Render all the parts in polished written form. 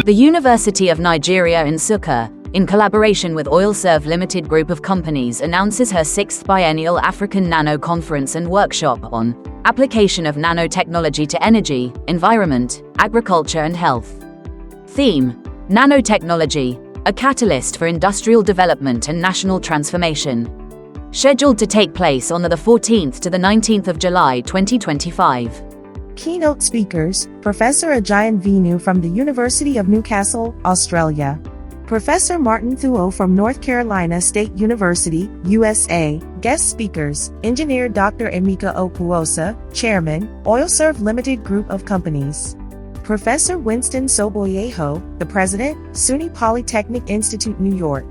The University of Nigeria Nsukka, in collaboration with OilServe Limited Group of Companies, announces her 6th Biennial African Nano Conference and workshop on application of nanotechnology to energy, environment, agriculture and health. Theme: Nanotechnology, a catalyst for industrial development and national transformation. Scheduled to take place on the 14th to the 19th of July 2025. Keynote speakers: Professor Ajayan Vinu from the University of Newcastle, Australia. Professor Martin Thuo from North Carolina State University, USA. Guest speakers: Engineer Dr. Emeka Okuosa, Chairman, OilServe Limited Group of Companies. Professor Winston Soboyeho, the President, SUNY Polytechnic Institute, New York.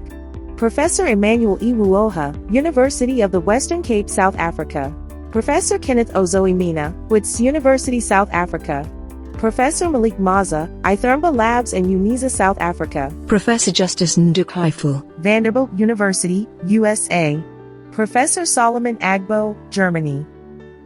Professor Emmanuel Iwuoha, University of the Western Cape, South Africa. Professor Kenneth Ozoimena, Wits University, South Africa. Professor Malik Maza, Ithurmba Labs and UNISA, South Africa. Professor Justice Ndukaifu, Vanderbilt University, USA. Professor Solomon Agbo, Germany.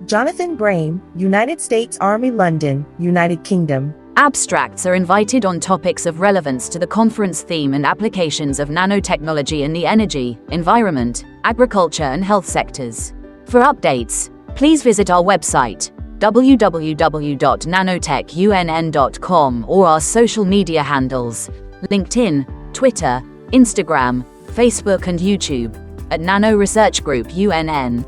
Jonathan Brame, United States Army, London, United Kingdom. Abstracts are invited on topics of relevance to the conference theme and applications of nanotechnology in the energy, environment, agriculture and health sectors. For updates, please visit our website, www.nanotechunn.com, or our social media handles, LinkedIn, Twitter, Instagram, Facebook and YouTube, at Nano Research Group UNN.